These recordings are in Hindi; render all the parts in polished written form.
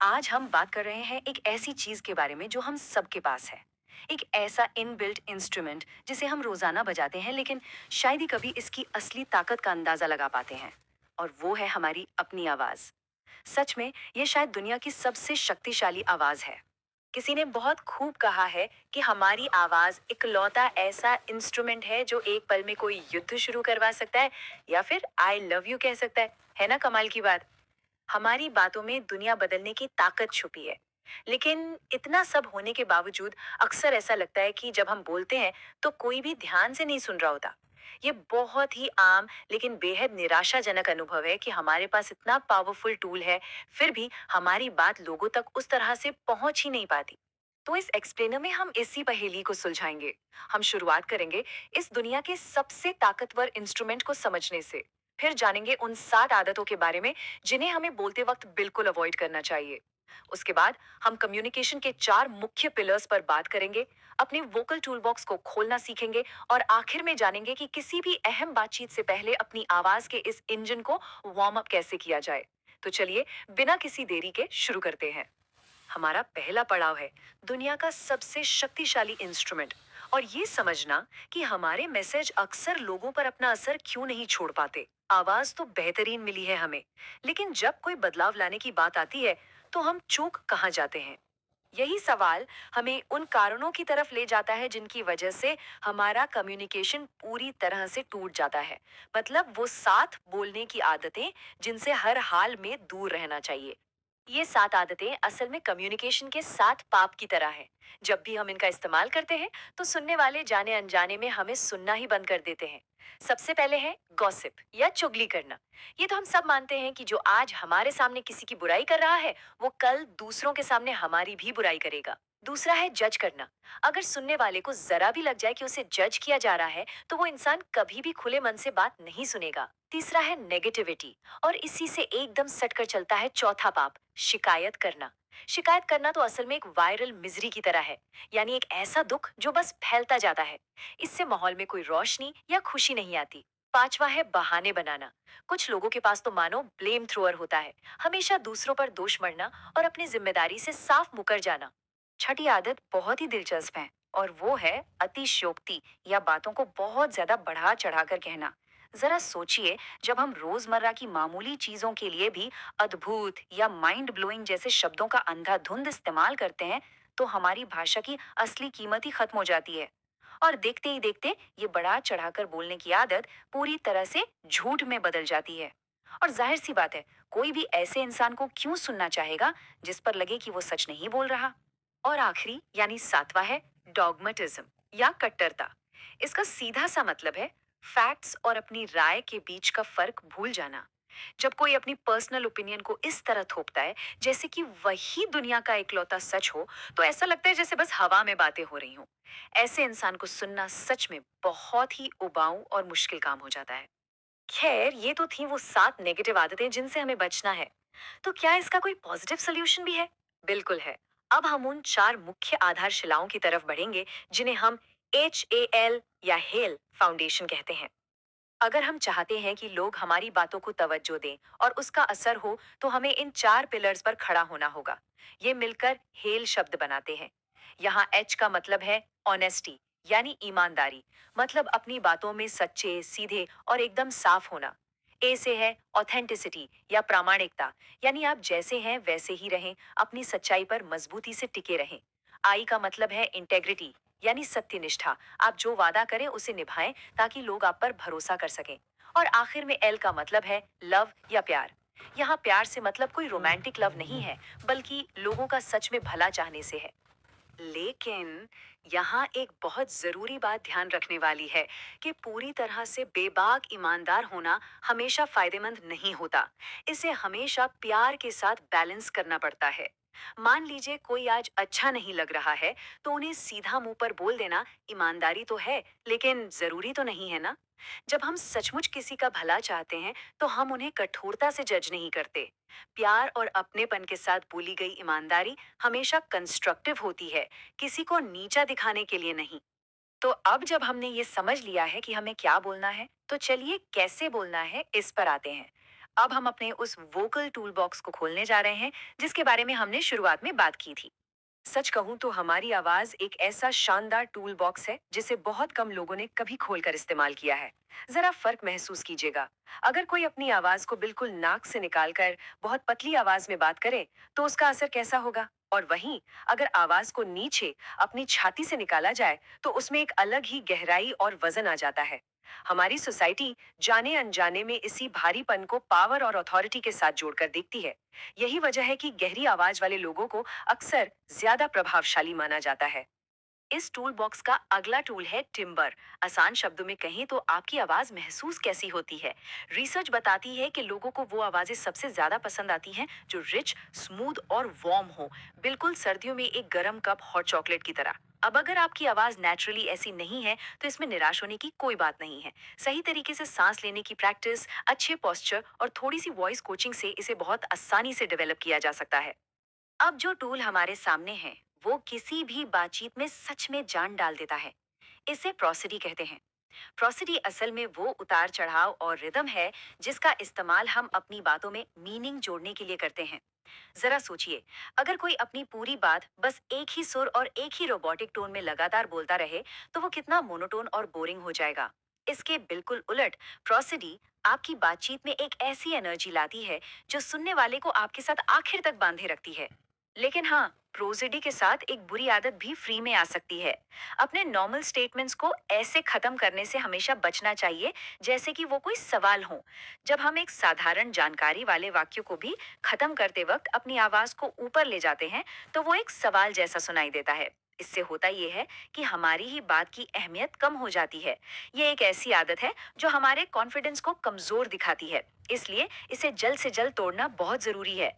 आज हम बात कर रहे हैं एक ऐसी चीज के बारे में जो हम सबके पास है। एक ऐसा इनबिल्ट इंस्ट्रूमेंट जिसे हम रोजाना बजाते हैं, लेकिन शायद ही कभी इसकी असली ताकत का अंदाजा लगा पाते हैं। और वो है हमारी अपनी आवाज। सच में ये शायद दुनिया की सबसे शक्तिशाली आवाज है। किसी ने बहुत खूब कहा है कि हमारी आवाज इकलौता ऐसा इंस्ट्रूमेंट है जो एक पल में कोई युद्ध शुरू करवा सकता है या फिर आई लव यू कह सकता है ना? कमाल की बात। हमारी बातों में दुनिया बदलने की ताकत छुपी है। लेकिन इतना सब होने के बावजूद अक्सर ऐसा लगता है कि जब हम बोलते हैं तो कोई भी ध्यान से नहीं सुन रहा होता। ये बहुत ही आम लेकिन बेहद निराशाजनक अनुभव है कि हमारे पास इतना पावरफुल टूल है, फिर भी हमारी बात लोगों तक उस तरह से पहुंच ही नहीं पाती। तो इस एक्सप्लेनर में हम इसी पहेली को सुलझाएंगे। हम शुरुआत करेंगे इस दुनिया के सबसे ताकतवर इंस्ट्रूमेंट को समझने से। फिर जानेंगे उन 7 आदतों के बारे में जिन्हें हमें बोलते वक्त बिल्कुल अवॉइड करना चाहिए। उसके बाद हम कम्युनिकेशन के 4 मुख्य पिलर्स पर बात करेंगे, अपने वोकल टूल बॉक्स को खोलना सीखेंगे और आखिर में जानेंगे कि किसी भी अहम बातचीत से पहले अपनी आवाज के इस इंजन को वार्म अप कैसे किया जाए। तो चलिए, बिना किसी देरी के शुरू करते हैं। हमारा पहला पड़ाव है दुनिया का सबसे शक्तिशाली इंस्ट्रूमेंट, और ये समझना कि हमारे मैसेज अक्सर लोगों पर अपना असर क्यों नहीं छोड़ पाते। आवाज तो बेहतरीन मिली है हमें, लेकिन जब कोई बदलाव लाने की बात आती है तो हम चूक कहाँ जाते हैं? यही सवाल हमें उन कारणों की तरफ ले जाता है जिनकी वजह से हमारा कम्युनिकेशन पूरी तरह से टूट जाता है। मतलब वो साथ बोलने की आदतें जिनसे हर हाल में दूर रहना चाहिए। ये 7 आदतें असल में कम्युनिकेशन के 7 पाप की तरह हैं। जब भी हम इनका इस्तेमाल करते हैं तो सुनने वाले जाने अनजाने में हमें सुनना ही बंद कर देते हैं। सबसे पहले है गॉसिप या चुगली करना। ये तो हम सब मानते हैं कि जो आज हमारे सामने किसी की बुराई कर रहा है, वो कल दूसरों के सामने हमारी भी बुराई करेगा। दूसरा है जज करना। अगर सुनने वाले को जरा भी लग जाए कि उसे जज किया जा रहा है, तो वो इंसान कभी भी खुले मन से बात नहीं सुनेगा। तीसरा है नेगेटिविटी, और इसी से एकदम सटकर चलता है चौथा पाप, शिकायत करना। शिकायत करना तो असल में एक वायरल मिजरी की तरह है, यानी एक ऐसा दुख जो बस फैलता जाता है। इससे माहौल में कोई रोशनी या खुशी नहीं आती। पांचवा है बहाने बनाना। कुछ लोगों के पास तो मानो ब्लेम थ्रोअर होता है, हमेशा दूसरों पर दोष मढ़ना और अपनी जिम्मेदारी से साफ मुकर जाना। छठी आदत बहुत ही दिलचस्प है, और वो है अतिशयोक्ति या बातों को बहुत ज्यादा बढ़ा चढ़ाकर कहना। जरा सोचिए, जब हम रोजमर्रा की मामूली चीजों के लिए भी अद्भुत या माइंड ब्लोइंग जैसे शब्दों का अंधाधुंध इस्तेमाल करते हैं, तो हमारी भाषा की असली कीमत ही खत्म हो जाती है। और देखते ही देखते ये बढ़ा चढ़ाकर बोलने की आदत पूरी तरह से झूठ में बदल जाती है। और जाहिर सी बात है, कोई भी ऐसे इंसान को क्यों सुनना चाहेगा जिस पर लगे कि वो सच नहीं बोल रहा। और आखिरी यानी सातवां है डॉगमेटिज्म या कट्टरता। इसका सीधा सा मतलब है फैक्ट्स और अपनी राय के बीच का फर्क भूल जाना। जब कोई अपनी पर्सनल ओपिनियन को इस तरह थोपता है जैसे कि वही दुनिया का इकलौता सच हो, तो ऐसा लगता है जैसे बस हवा में बातें हो रही हों। ऐसे इंसान को सुनना सच में बहुत ही उबाऊ और मुश्किल काम हो जाता है। खैर, ये तो थी वो 7 नेगेटिव आदतें जिनसे हमें बचना है। तो क्या इसका कोई पॉजिटिव सोल्यूशन भी है? बिल्कुल है। अब हम उन 4 मुख्य आधारशिलाओं की तरफ बढ़ेंगे जिन्हें हम HAL या हेल फाउंडेशन कहते हैं। अगर हम चाहते हैं कि लोग हमारी बातों को तवज्जो दें और उसका असर हो, तो हमें इन 4 पिलर्स पर खड़ा होना होगा। ये मिलकर हेल शब्द बनाते हैं। यहाँ H का मतलब है ऑनेस्टी, यानी ईमानदारी। मतलब अपनी बातों में सच्चे, सीधे और एकदम साफ होना। ए से है ऑथेंटिसिटी या प्रामाणिकता, यानी आप जैसे हैं वैसे ही रहें, अपनी सच्चाई पर मजबूती से टिके रहें। आई का मतलब है इंटेग्रिटी, यानी सत्यनिष्ठा। आप जो वादा करें उसे निभाएं ताकि लोग आप पर भरोसा कर सकें। और आखिर में एल का मतलब है लव या प्यार। यहाँ प्यार से मतलब कोई रोमांटिक लव नहीं है, बल्कि लोगों का सच में भला चाहने से है। लेकिन यहाँ एक बहुत जरूरी बात ध्यान रखने वाली है कि पूरी तरह से बेबाक ईमानदार होना हमेशा फायदेमंद नहीं होता। इसे हमेशा प्यार के साथ बैलेंस करना पड़ता है। मान लीजिए कोई आज अच्छा नहीं लग रहा है, तो उन्हें सीधा मुंह पर बोल देना ईमानदारी तो है, लेकिन जरूरी तो नहीं है ना। जब हम सचमुच किसी का भला चाहते हैं तो हम उन्हें कठोरता से जज नहीं करते। प्यार और अपनेपन के साथ बोली गई ईमानदारी हमेशा कंस्ट्रक्टिव होती है, किसी को नीचा दिखाने के लिए नहीं। तो अब जब हमने ये समझ लिया है कि हमें क्या बोलना है, तो चलिए कैसे बोलना है इस पर आते हैं। अब हम अपने उस वोकल टूल बॉक्स को खोलने जा रहे हैं जिसके बारे में हमने शुरुआत में बात की थी। सच कहूं तो हमारी आवाज एक ऐसा शानदार टूल बॉक्स है जिसे बहुत कम लोगों ने कभी खोलकर इस्तेमाल किया है। जरा फर्क महसूस कीजिएगा। अगर कोई अपनी आवाज को बिल्कुल नाक से निकालकर बहुत पतली आवाज में बात करे तो उसका असर कैसा होगा, और वहीं अगर आवाज को नीचे अपनी छाती से निकाला जाए तो उसमें एक अलग ही गहराई और वजन आ जाता है। हमारी सोसाइटी जाने अनजाने में इसी भारीपन को पावर और अथॉरिटी के साथ जोड़कर देखती है। यही वजह है कि गहरी आवाज वाले लोगों को अक्सर ज्यादा प्रभावशाली माना जाता है। इस टूल बॉक्स का अगला टूल है टिम्बर। आसान शब्दों में कहें तो आपकी आवाज महसूस कैसी होती है। रिसर्च बताती है कि लोगों को वो आवाजें सबसे ज्यादा पसंद आती हैं जो रिच, स्मूथ और वार्म हो, बिल्कुल सर्दियों में एक गर्म कप हॉट चॉकलेट की तरह। अब अगर आपकी आवाज नेचुरली ऐसी नहीं है तो इसमें निराश होने की कोई बात नहीं है। सही तरीके से सांस लेने की प्रैक्टिस, अच्छे पोस्चर और थोड़ी सी वॉइस कोचिंग से इसे बहुत आसानी से डेवलप किया जा सकता है। अब जो टूल हमारे सामने है वो किसी भी बातचीत में सच में जान डाल देता है। इसे प्रोसिडी कहते हैं। प्रोसिडी असल में वो उतार चढ़ाव और रिदम है जिसका इस्तेमाल हम अपनी बातों में मीनिंग जोड़ने के लिए करते हैं। जरा सोचिए, अगर कोई अपनी पूरी बात बस एक ही सुर और एक ही रोबोटिक टोन में लगातार बोलता रहे तो वो कितना मोनोटोन और बोरिंग हो जाएगा। इसके बिल्कुल उलट, प्रोसिडी आपकी बातचीत में एक ऐसी एनर्जी लाती है जो सुनने वाले को आपके साथ आखिर तक बांधे रखती है। लेकिन हाँ, प्रोसिडी के साथ एक बुरी आदत भी फ्री में आ सकती है। अपने नॉर्मल स्टेटमेंट्स को ऐसे खत्म करने से हमेशा बचना चाहिए जैसे कि वो कोई सवाल हो। जब हम एक साधारण जानकारी वाले वाक्य को भी खत्म करते वक्त अपनी आवाज को ऊपर ले जाते हैं तो वो एक सवाल जैसा सुनाई देता है। इससे होता ये है कि हमारी ही बात की अहमियत कम हो जाती है। ये एक ऐसी आदत है जो हमारे कॉन्फिडेंस को कमजोर दिखाती है, इसलिए इसे जल्द से जल्द तोड़ना बहुत जरूरी है।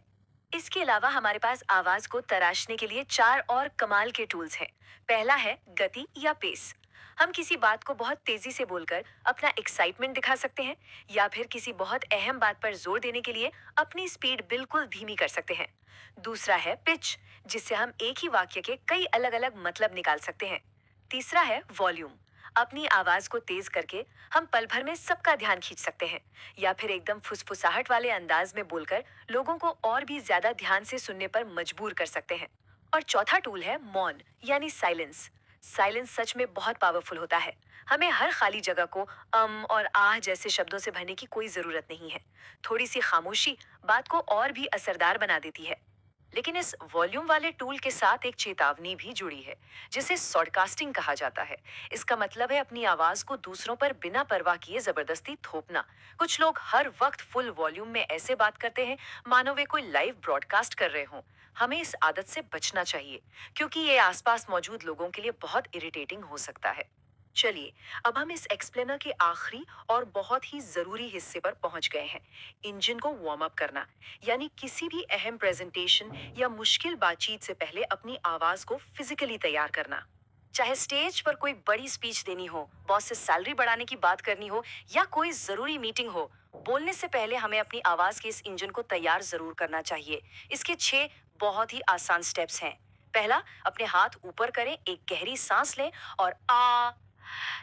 इसके अलावा हमारे पास आवाज को तराशने के लिए चार और कमाल के टूल्स हैं। पहला है गति या पेस। हम किसी बात को बहुत तेजी से बोलकर अपना एक्साइटमेंट दिखा सकते हैं, या फिर किसी बहुत अहम बात पर जोर देने के लिए अपनी स्पीड बिल्कुल धीमी कर सकते हैं। दूसरा है पिच, जिससे हम एक ही वाक्य के कई अलग अलग मतलब निकाल सकते हैं। तीसरा है वॉल्यूम। अपनी आवाज को तेज करके हम पल भर में सबका ध्यान खींच सकते हैं, या फिर एकदम फुसफुसाहट वाले अंदाज में बोलकर लोगों को और भी ज्यादा ध्यान से सुनने पर मजबूर कर सकते हैं। और चौथा टूल है मौन यानी साइलेंस। साइलेंस सच में बहुत पावरफुल होता है। हमें हर खाली जगह को और आह जैसे शब्दों से भरने की कोई जरूरत नहीं है। थोड़ी सी खामोशी बात को और भी असरदार बना देती है। लेकिन इस वॉल्यूम वाले टूल के साथ एक चेतावनी भी जुड़ी है जिसे सॉडकास्टिंग कहा जाता है। इसका मतलब है अपनी आवाज को दूसरों पर बिना परवाह किए जबरदस्ती थोपना। कुछ लोग हर वक्त फुल वॉल्यूम में ऐसे बात करते हैं मानो वे कोई लाइव ब्रॉडकास्ट कर रहे हों। हमें इस आदत से बचना चाहिए क्योंकि ये आसपास मौजूद लोगों के लिए बहुत इरिटेटिंग हो सकता है। चलिए, अब हम इस एक्सप्लेनर के आखिरी और बहुत ही जरूरी हिस्से पर पहुंच गए हैं। इंजन को वार्म अप करना, यानी किसी भी अहम प्रेजेंटेशन या मुश्किल बातचीत से पहले अपनी आवाज को फिजिकली तैयार करना। चाहे स्टेज पर कोई बड़ी स्पीच देनी हो, बॉस से सैलरी बढ़ाने की बात करनी हो या कोई जरूरी मीटिंग हो, बोलने से पहले हमें अपनी आवाज के इस इंजन को तैयार जरूर करना चाहिए। इसके 6 बहुत ही आसान स्टेप्स हैं। पहला, अपने हाथ ऊपर करें, एक गहरी सांस लें और आ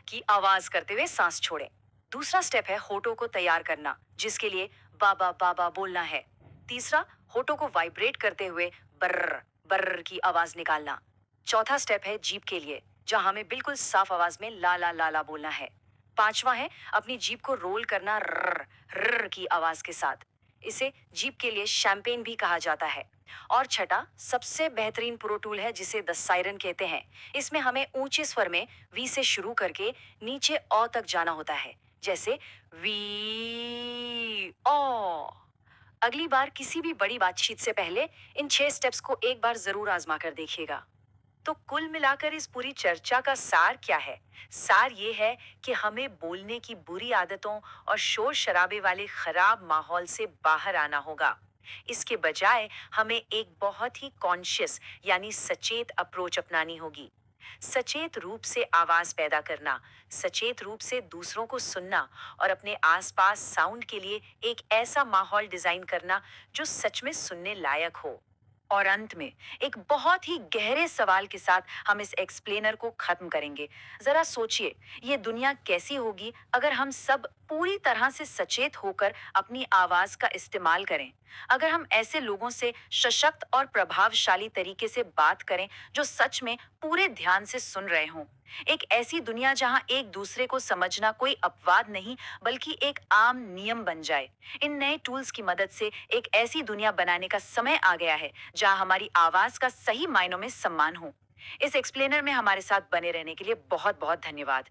की आवाज करते हुए सांस छोड़ें। दूसरा स्टेप है होठों को तैयार करना, जिसके लिए बाबा बाबा बोलना है। तीसरा, होठों को वाइब्रेट करते हुए बर्र बर्र की आवाज निकालना। चौथा स्टेप है जीभ के लिए, जहां हमें बिल्कुल साफ आवाज में ला ला ला ला बोलना है। पांचवा है अपनी जीभ को रोल करना रर रर की आवाज के साथ। इसे जीभ के लिए शैंपेन भी कहा जाता है। और छठा, सबसे बेहतरीन प्रो टूल है जिसे द सायरन कहते हैं। इसमें हमें ऊंचे स्वर में वी से शुरू करके नीचे ओ तक जाना होता है, जैसे वी ओ। अगली बार किसी भी बड़ी बातचीत से पहले इन 6 स्टेप्स को एक बार जरूर आजमा कर देखिएगा। तो कुल मिलाकर इस पूरी चर्चा का सार क्या है? सार ये है कि हमें बोलने की बुरी आदतों और शोर शराबे वाले खराब माहौल से बाहर आना होगा। इसके बजाय हमें एक बहुत ही कॉन्शियस यानी सचेत अप्रोच अपनानी होगी। सचेत रूप से आवाज पैदा करना, सचेत रूप से दूसरों को सुनना और अपने आसपास साउंड के लिए एक ऐसा माहौल डिजाइन करना जो सच में सुनने लायक हो। और अंत में एक बहुत ही गहरे सवाल के साथ हम इस एक्सप्लेनर को खत्म करेंगे। जरा सोचिए, ये दुनिया कैसी होगी अगर हम सब पूरी तरह से सचेत होकर अपनी आवाज का इस्तेमाल करें। अगर हम ऐसे लोगों से सशक्त और प्रभावशाली तरीके से बात करें जो सच में पूरे ध्यान से सुन रहे हों, एक ऐसी दुनिया जहां एक दूसरे को समझना कोई अपवाद नहीं बल्कि एक आम नियम बन जाए। इन नए टूल्स की मदद से एक ऐसी दुनिया बनाने का समय आ गया है जहां हमारी आवाज का सही मायनों में सम्मान हो। इस एक्सप्लेनर में हमारे साथ बने रहने के लिए बहुत बहुत धन्यवाद।